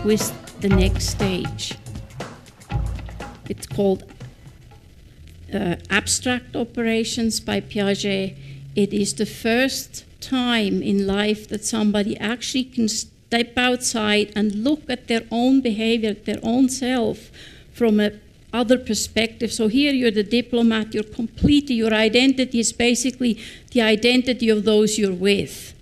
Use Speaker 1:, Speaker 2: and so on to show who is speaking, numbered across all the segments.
Speaker 1: with the next stage. It's called abstract operations by Piaget. It is the first time in life that somebody actually can step outside and look at their own behavior, their own self, from a other perspective. So here you're the diplomat, your identity is basically the identity of those you're with.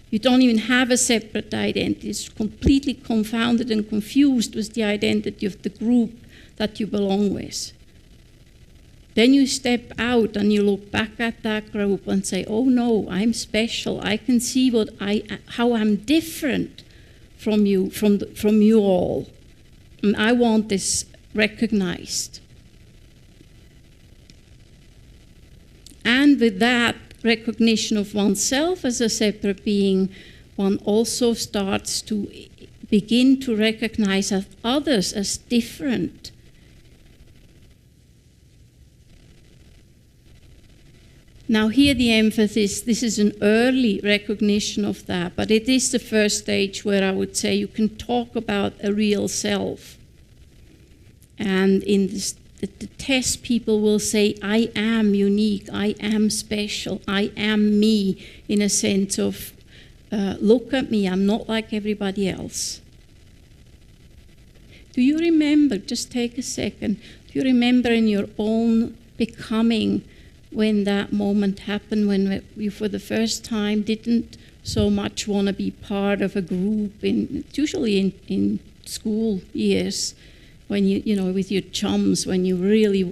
Speaker 1: You don't even have a separate identity. It's completely confounded and confused with the identity of the group that you belong with. Then you step out and you look back at that group and say, oh no, I'm special. I can see how I'm different from you, from you all. And I want this recognized. And with that recognition of oneself as a separate being, one also starts to begin to recognize others as different. Now here the emphasis, this is an early recognition of that, but it is the first stage where I would say you can talk about a real self. And in the test, people will say, I am unique, I am special, I am me, in a sense of, look at me, I'm not like everybody else. Do you remember, just take a second, do you remember in your own becoming when that moment happened, when you for the first time didn't so much want to be part of a group, usually in school years, when you know, with your chums, when you really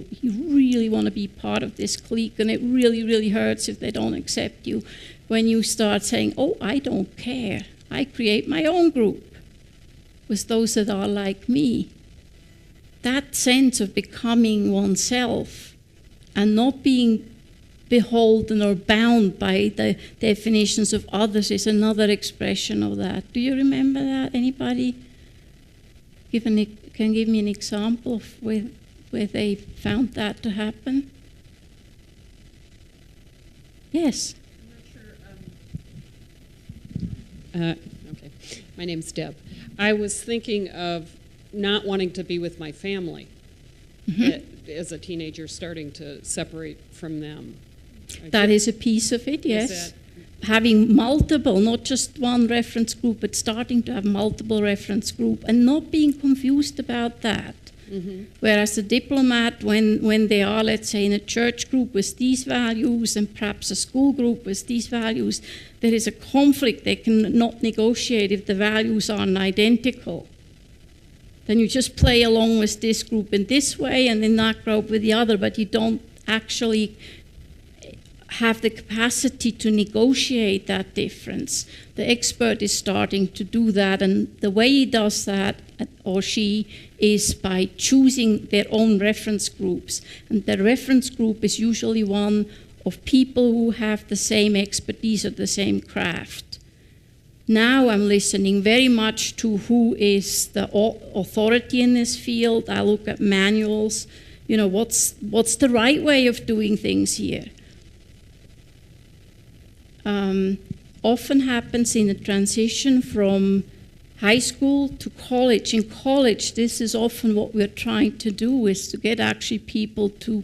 Speaker 1: want to be part of this clique, and it really hurts if they don't accept you, when you start saying, oh, I don't care, I create my own group with those that are like me. That sense of becoming oneself and not being beholden or bound by the definitions of others is another expression of that. Do you remember that? Anybody can give me an example of where they found that to happen? Yes.
Speaker 2: I'm not sure. Okay. My name's Deb. I was thinking of not wanting to be with my family. Mm-hmm. As a teenager, starting to separate from them.
Speaker 1: That is a piece of it, yes. Having multiple, not just one reference group, but starting to have multiple reference group and not being confused about that. Mm-hmm. Whereas the diplomat, when they are, let's say, in a church group with these values and perhaps a school group with these values, there is a conflict. They can not negotiate if the values aren't identical. Then you just play along with this group in this way and in that group with the other, but you don't actually have the capacity to negotiate that difference. The expert is starting to do that, and the way he does that, or she, is by choosing their own reference groups. And the reference group is usually one of people who have the same expertise or the same craft. Now I'm listening very much to who is the authority in this field. I look at manuals. You know, what's the right way of doing things here? Often happens in a transition from high school to college. In college, this is often what we're trying to do, is to get actually people to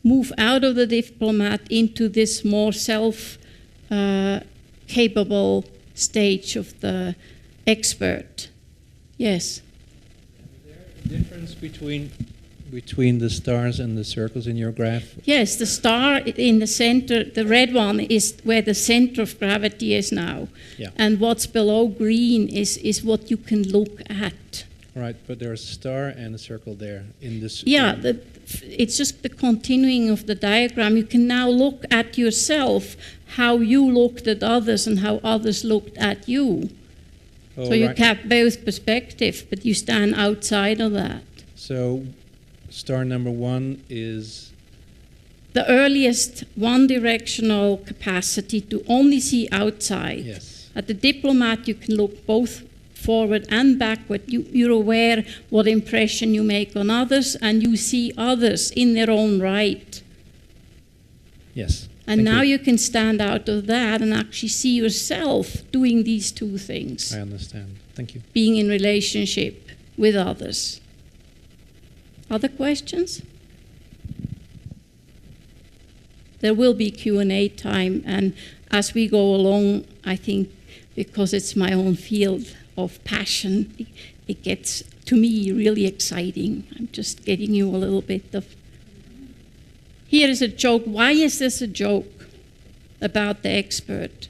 Speaker 1: move out of the diplomat into this more self-capable stage of the expert. Yes?
Speaker 3: Is there a difference between the stars and the circles in your graph?
Speaker 1: Yes, the star in the center, the red one, is where the center of gravity is now. Yeah. And what's below green is what you can look at.
Speaker 3: Right, but there's a star and a circle there in this.
Speaker 1: Yeah, it's just the continuing of the diagram. You can now look at yourself, how you looked at others and how others looked at you. Oh, so you have both perspectives, but you stand outside of that.
Speaker 3: So star number one is?
Speaker 1: The earliest one-directional capacity to only see outside.
Speaker 3: Yes.
Speaker 1: At the diplomat, you can look both forward and backward. You're aware what impression you make on others, and you see others in their own right.
Speaker 3: Yes.
Speaker 1: And now you can stand out of that and actually see yourself doing these two things.
Speaker 3: I understand. Thank you.
Speaker 1: being in relationship with others. Other questions? There will be Q&A time, and as we go along, I think because it's my own field of passion, it gets, to me, really exciting. I'm just getting you a little bit of... Here is a joke. Why is this a joke about the expert?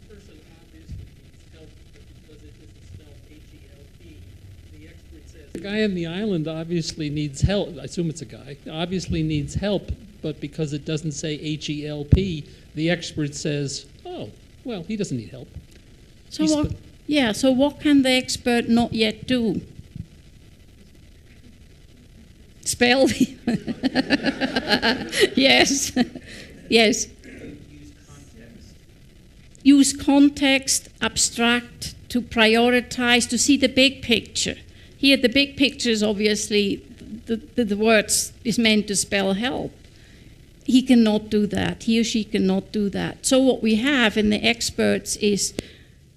Speaker 4: The person obviously needs help, but because it isn't spelled H-E-L-P, the expert says... The guy on the island obviously needs help. I assume it's a guy. Obviously needs help, but because it doesn't say H-E-L-P, the expert says, oh, well, he doesn't need help.
Speaker 1: So what can the expert not yet do? Spell? Yes. Yes. Use context, abstract, to prioritize, to see the big picture. Here, the big picture is obviously the words is meant to spell help. He cannot do that. He or she cannot do that. So what we have in the experts is,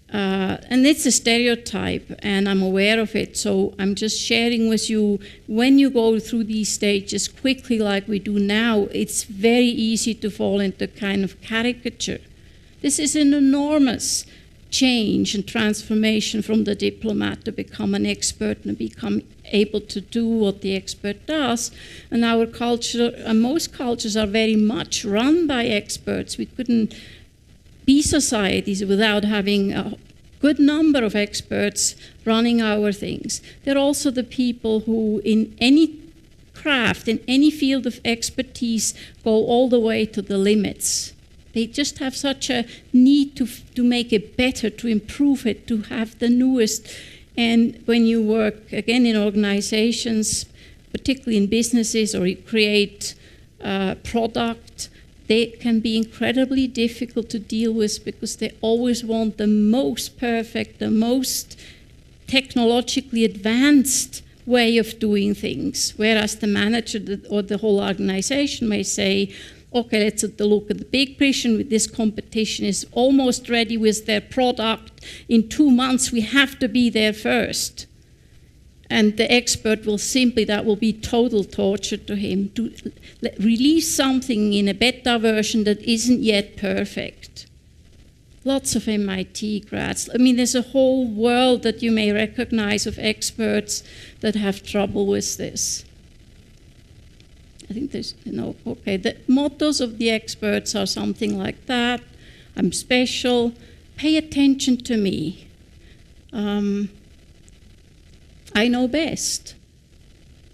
Speaker 1: and it's a stereotype, and I'm aware of it, so I'm just sharing with you, when you go through these stages quickly like we do now, it's very easy to fall into kind of caricature. This is an enormous change and transformation from the diplomat to become an expert and become able to do what the expert does. And our culture, and most cultures, are very much run by experts. We couldn't be societies without having a good number of experts running our things. They're also the people who, in any craft, in any field of expertise, go all the way to the limits. They just have such a need to make it better, to improve it, to have the newest. And when you work, again, in organizations, particularly in businesses, or you create product, they can be incredibly difficult to deal with because they always want the most perfect, the most technologically advanced way of doing things, whereas the manager or the whole organization may say, okay, let's look at the big picture. This competition is almost ready with their product. In 2 months, we have to be there first. And the expert will simply, that will be total torture to him, to release something in a beta version that isn't yet perfect. Lots of MIT grads. I mean, there's a whole world that you may recognize of experts that have trouble with this. I think there's, okay, the mottos of the experts are something like that. I'm special. Pay attention to me. I know best.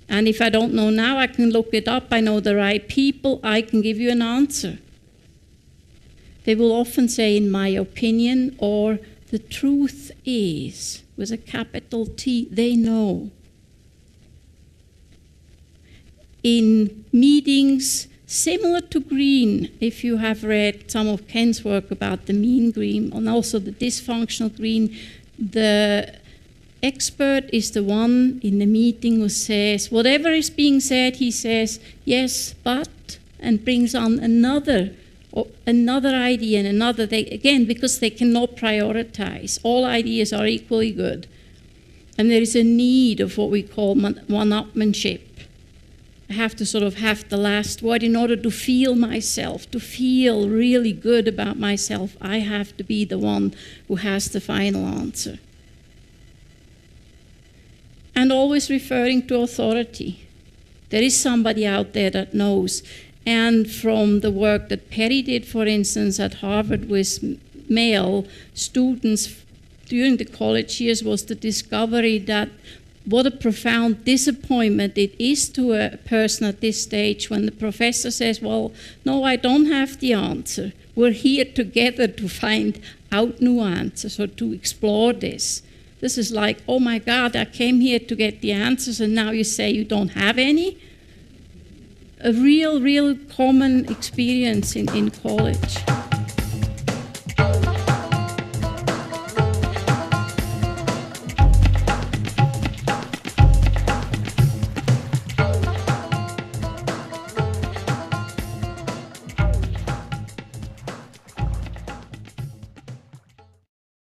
Speaker 1: And if I don't know now, I can look it up. I know the right people. I can give you an answer. They will often say, in my opinion, or the truth is, with a capital T. They know. In meetings, similar to green, if you have read some of Ken's work about the mean green and also the dysfunctional green, the expert is the one in the meeting who says, whatever is being said, he says, yes, but, and brings on another idea and another, again, because they cannot prioritize. All ideas are equally good. And there is a need of what we call one-upmanship. I have to sort of have the last word in order to feel myself, to feel really good about myself. I have to be the one who has the final answer. And always referring to authority. There is somebody out there that knows. And from the work that Perry did, for instance, at Harvard with male students during the college years, was the discovery that what a profound disappointment it is to a person at this stage when the professor says, well, no, I don't have the answer. We're here together to find out new answers or to explore this. This is like, oh my God, I came here to get the answers and now you say you don't have any? A real common experience in college.